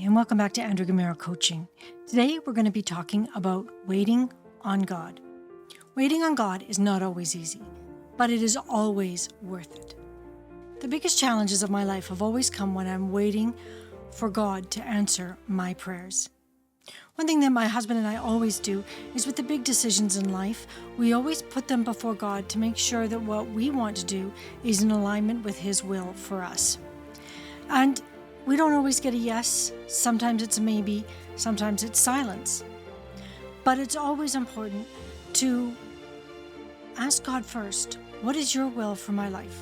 and welcome back to Andrew Gamero Coaching. Today we're going to be talking about waiting on God. Waiting on God is not always easy, but it is always worth it. The biggest challenges of my life have always come when I'm waiting for God to answer my prayers. One thing that my husband and I always do is with the big decisions in life, we always put them before God to make sure that what we want to do is in alignment with His will for us. And we don't always get a yes. Sometimes it's a maybe, sometimes it's silence. But it's always important to ask God first, what is your will for my life?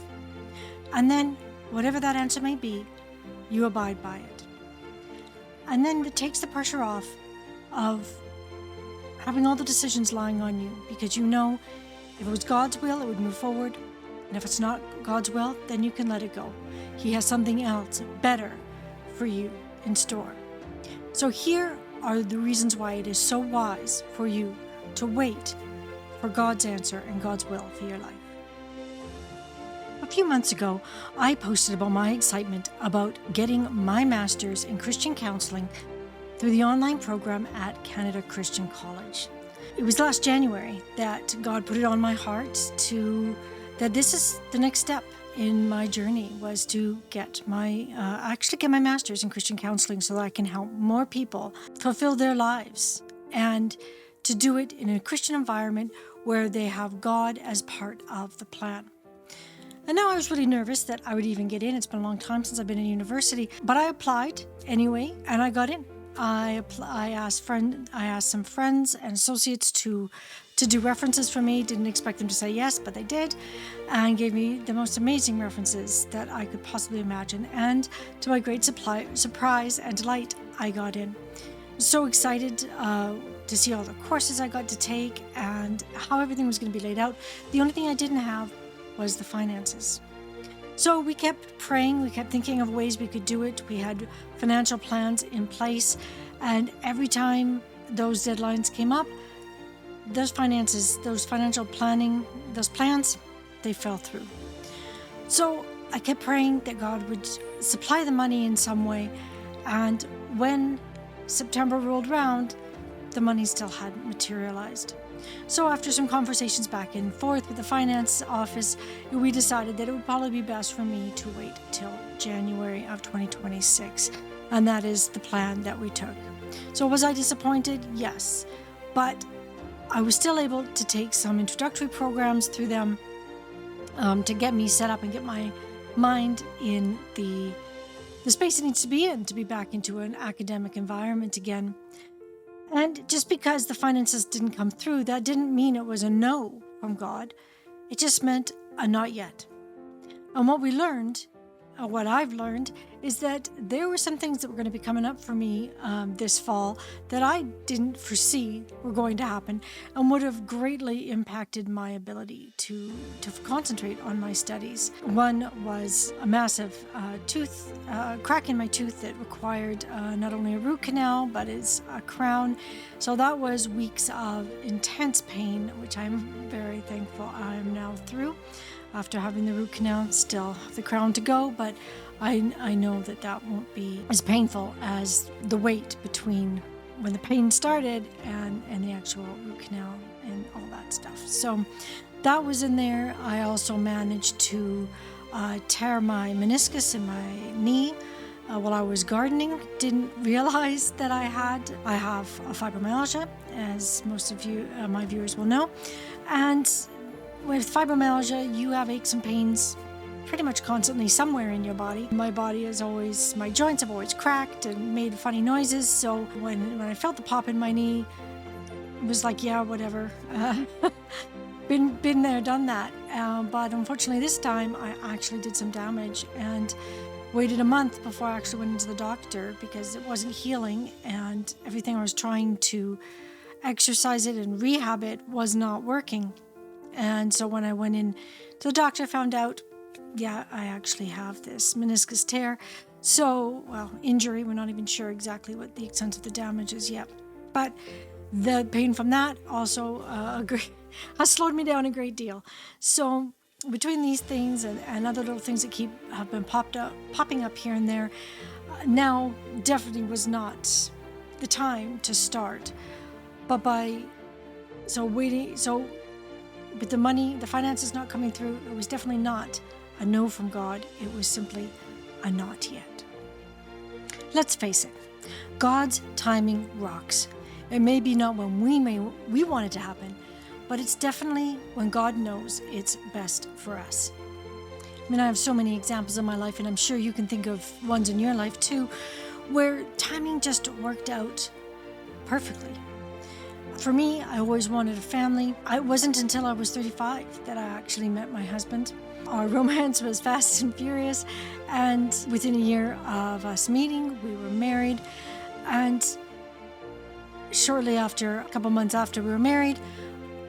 And then, whatever that answer may be, you abide by it. And then it takes the pressure off of having all the decisions lying on you, because you know if it was God's will, it would move forward. And if it's not God's will, then you can let it go. He has something else better for you in store. So here are the reasons why it is so wise for you to wait for God's answer and God's will for your life. A few months ago, I posted about my excitement about getting my master's in Christian counseling through the online program at Canada Christian College. It was last January that God put it on my heart that this is the next step in my journey, was to get my master's in Christian counseling so that I can help more people fulfill their lives, and to do it in a Christian environment where they have God as part of the plan. And now I was really nervous that I would even get in. It's been a long time since I've been in university, but I applied anyway, and I got in. I asked some friends and associates to do references for me. Didn't expect them to say yes, but they did, and gave me the most amazing references that I could possibly imagine. And to my great surprise and delight, I got in. So excited to see all the courses I got to take and how everything was going to be laid out. The only thing I didn't have was the finances. So we kept praying, we kept thinking of ways we could do it. We had financial plans in place, and every time those deadlines came up, those finances, those financial planning, those plans, they fell through. So I kept praying that God would supply the money in some way, and when September rolled around, the money still hadn't materialized. So after some conversations back and forth with the finance office, we decided that it would probably be best for me to wait till January of 2026. And that is the plan that we took. So was I disappointed? Yes. But I was still able to take some introductory programs through them to get me set up and get my mind in the space it needs to be in, to be back into an academic environment again. And just because the finances didn't come through, that didn't mean it was a no from God. It just meant a not yet. And what I've learned, is that there were some things that were going to be coming up for me this fall that I didn't foresee were going to happen, and would have greatly impacted my ability to concentrate on my studies. One was a massive crack in my tooth that required not only a root canal, but it's a crown. So that was weeks of intense pain, which I'm very thankful I am now through. After having the root canal, still have the crown to go, but I know that won't be as painful as the wait between when the pain started and the actual root canal and all that stuff. So that was in there. I also managed to tear my meniscus in my knee while I was gardening. Didn't realize that I have a fibromyalgia, as most of you, my viewers, will know. And with fibromyalgia, you have aches and pains pretty much constantly somewhere in your body. My joints have always cracked and made funny noises. So when I felt the pop in my knee, it was like, yeah, whatever. Been there, done that. But unfortunately this time I actually did some damage and waited a month before I actually went into the doctor, because it wasn't healing, and everything I was trying to exercise it and rehab it was not working. And so when I went in to the doctor, I found out, yeah, I actually have this meniscus tear. So, injury, we're not even sure exactly what the extent of the damage is yet. But the pain from that also has slowed me down a great deal. So between these things and other little things that have been popping up here and there, Now definitely was not the time to start. But with the money, the finances not coming through, it was definitely not a no from God. It was simply a not yet. Let's face it, God's timing rocks. It may be not when we want it to happen, but it's definitely when God knows it's best for us. I mean, I have so many examples in my life, and I'm sure you can think of ones in your life too, where timing just worked out perfectly. For me, I always wanted a family. It wasn't until I was 35 that I actually met my husband. Our romance was fast and furious, and within a year of us meeting, we were married. And shortly after, a couple months after we were married,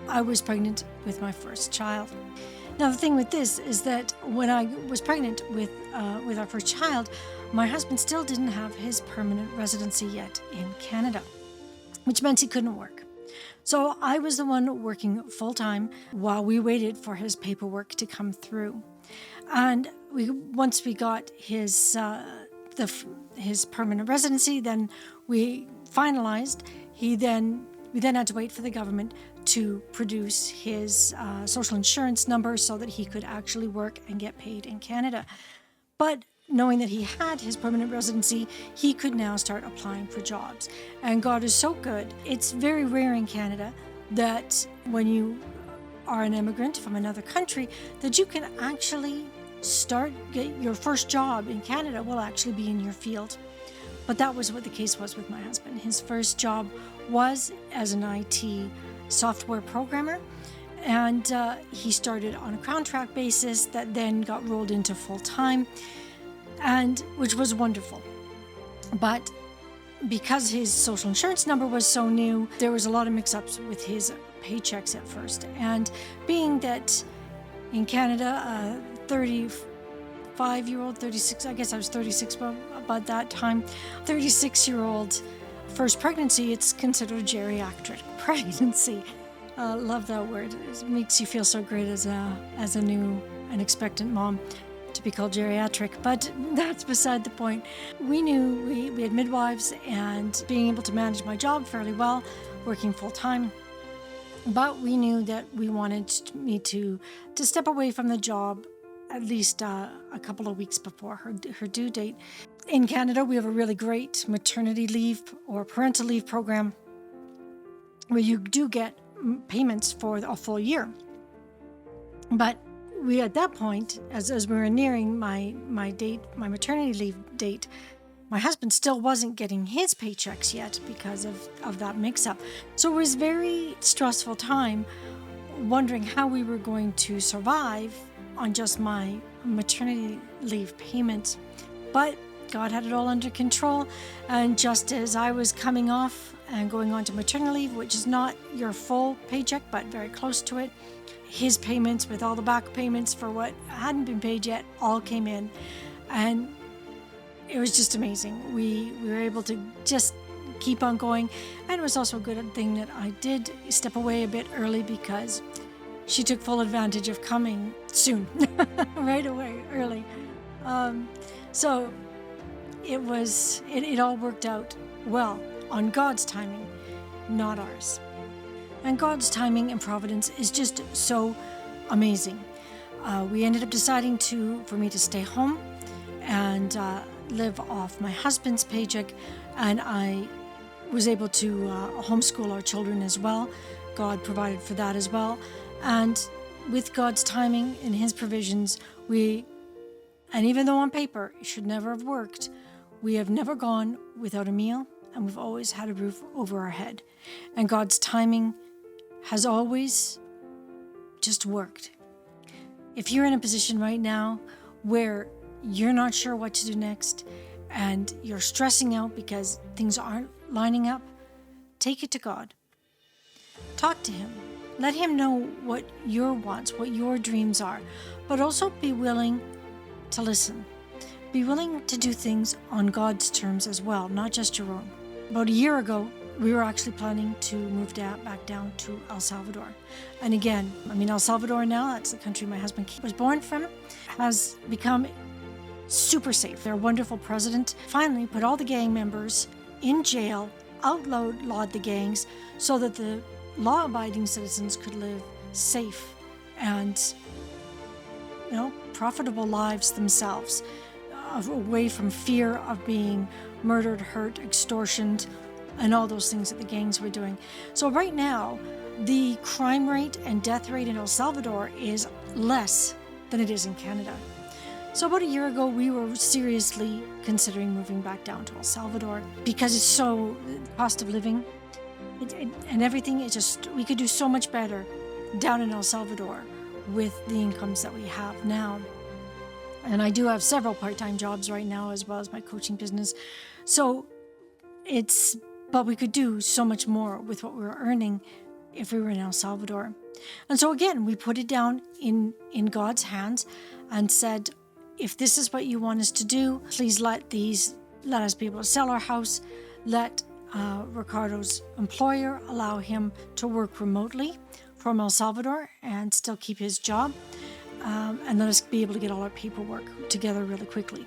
I was pregnant with my first child. Now, the thing with this is that when I was pregnant with our first child, my husband still didn't have his permanent residency yet in Canada, which meant he couldn't work. So I was the one working full-time while we waited for his paperwork to come through. And once we got his permanent residency, then we finalized. We then had to wait for the government to produce his social insurance number so that he could actually work and get paid in Canada. But knowing that he had his permanent residency, he could now start applying for jobs. And God is so good. It's very rare in Canada that when you are an immigrant from another country, that you can actually get your first job in Canada will actually be in your field. But that was what the case was with my husband. His first job was as an IT software programmer, and he started on a contract basis that then got rolled into full-time, and which was wonderful. But because his social insurance number was so new, there was a lot of mix-ups with his paychecks at first. And being that in Canada, a 35-year-old, 36, I guess I was 36 about that time, 36-year-old first pregnancy, it's considered a geriatric pregnancy. Love that word. It makes you feel so great as a new and expectant mom to be called geriatric, but that's beside the point. We knew we had midwives and being able to manage my job fairly well, working full time. But we knew that we wanted me to step away from the job at least a couple of weeks before her due date. In Canada, we have a really great maternity leave or parental leave program where you do get payments for a full year. But we, at that point, as we were nearing my maternity leave date, my husband still wasn't getting his paychecks yet because of that mix-up. So it was a very stressful time wondering how we were going to survive on just my maternity leave payment. But God had it all under control, and just as I was coming off and going on to maternity leave, which is not your full paycheck, but very close to it, his payments with all the back payments for what hadn't been paid yet all came in, and it was just amazing. We were able to just keep on going, and it was also a good thing that I did step away a bit early because she took full advantage of coming soon, right away, early. So it all worked out well on God's timing, not ours. And God's timing and providence is just so amazing. We ended up deciding for me to stay home and live off my husband's paycheck, and I was able to homeschool our children as well. God provided for that as well. And with God's timing and his provisions, and even though on paper it should never have worked, we have never gone without a meal, and we've always had a roof over our head. And God's timing has always just worked. If you're in a position right now where you're not sure what to do next and you're stressing out because things aren't lining up, take it to God. Talk to him. Let him know what your wants, what your dreams are, but also be willing to listen. Be willing to do things on God's terms as well, not just your own. About a year ago, we were actually planning to move back down to El Salvador. And again, El Salvador now, that's the country my husband was born from, has become super safe. Their wonderful president finally put all the gang members in jail, outlawed the gangs, so that the law-abiding citizens could live safe and, profitable lives themselves, away from fear of being murdered, hurt, extortioned, and all those things that the gangs were doing. So right now, the crime rate and death rate in El Salvador is less than it is in Canada. So about a year ago, we were seriously considering moving back down to El Salvador because it's so, cost of living and everything is just, we could do so much better down in El Salvador with the incomes that we have now. And I do have several part-time jobs right now, as well as my coaching business. So but we could do so much more with what we were earning if we were in El Salvador. And so again, we put it down in God's hands and said, if this is what you want us to do, please let us be able to sell our house. Let Ricardo's employer allow him to work remotely from El Salvador and still keep his job. And let us be able to get all our paperwork together really quickly.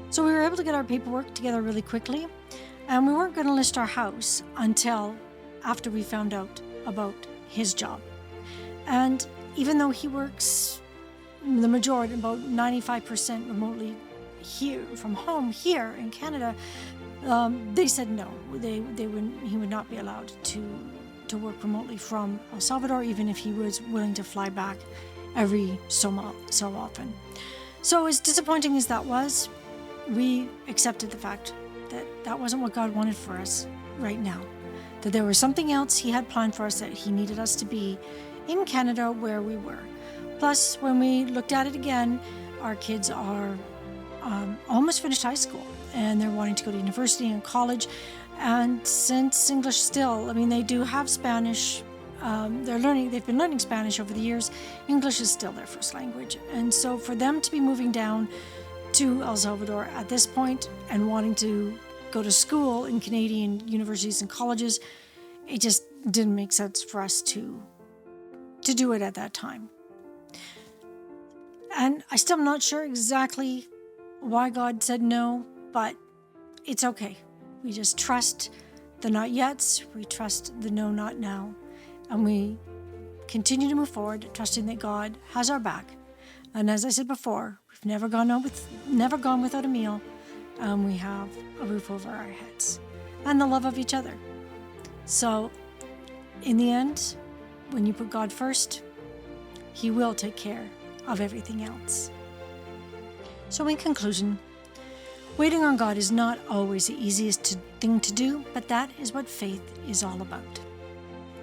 So we were able to get our paperwork together really quickly, and we weren't going to list our house until after we found out about his job. And even though he works the majority, about 95% remotely here from home here in Canada, they said no. He would not be allowed to work remotely from El Salvador, even if he was willing to fly back every so often. So as disappointing as that was, we accepted the fact that that wasn't what God wanted for us right now, that there was something else he had planned for us, that he needed us to be in Canada where we were. Plus, when we looked at it again, our kids are almost finished high school and they're wanting to go to university and college. And since English still, they do have Spanish, they've been learning Spanish over the years, English is still their first language. And so for them to be moving down to El Salvador at this point and wanting to go to school in Canadian universities and colleges, it just didn't make sense for us to do it at that time. And I still am not sure exactly why God said no, but it's okay. We just trust the not yets, we trust the no, not now, and we continue to move forward, trusting that God has our back. And as I said before, we've never gone without a meal. We have a roof over our heads and the love of each other. So in the end, when you put God first, He will take care of everything else. So in conclusion, waiting on God is not always the easiest thing to do, but that is what faith is all about.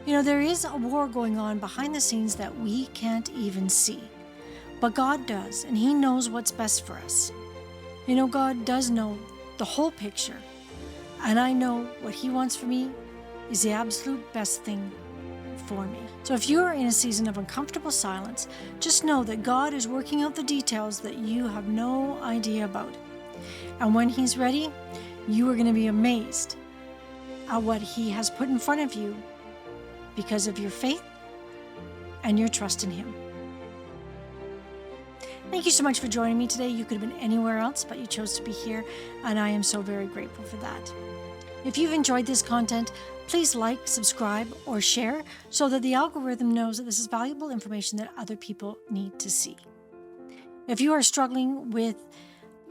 There is a war going on behind the scenes that we can't even see. But God does, and He knows what's best for us. God does know the whole picture, and I know what He wants for me is the absolute best thing for me. So if you are in a season of uncomfortable silence, just know that God is working out the details that you have no idea about. And when He's ready, you are going to be amazed at what He has put in front of you because of your faith and your trust in Him. Thank you so much for joining me today. You could have been anywhere else, but you chose to be here, and I am so very grateful for that. If you've enjoyed this content, please like, subscribe, or share so that the algorithm knows that this is valuable information that other people need to see. If you are struggling with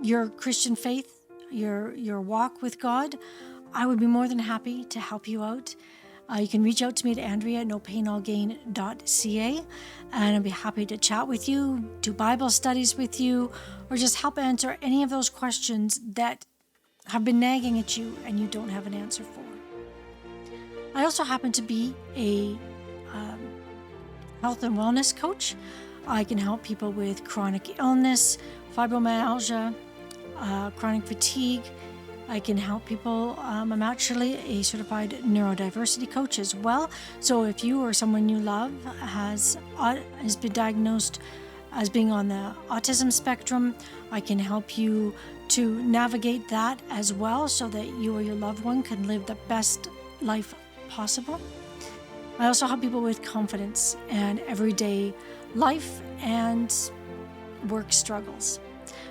your Christian faith, your walk with God, I would be more than happy to help you out. You can reach out to me at andrea@nopainallgain.ca, and I'd be happy to chat with you, do Bible studies with you, or just help answer any of those questions that have been nagging at you and you don't have an answer for. I also happen to be a health and wellness coach. I can help people with chronic illness, fibromyalgia, chronic fatigue. I can help people. I'm actually a certified neurodiversity coach as well. So if you or someone you love has been diagnosed as being on the autism spectrum, I can help you to navigate that as well so that you or your loved one can live the best life possible. I also help people with confidence and everyday life and work struggles.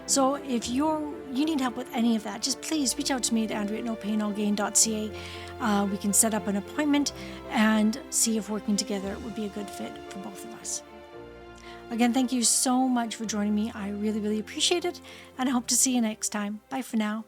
So if you need help with any of that, just please reach out to me at andrea@nopainallgain.ca. We can set up an appointment and see if working together would be a good fit for both of us. Again, thank you so much for joining me. I really, really appreciate it, and I hope to see you next time. Bye for now.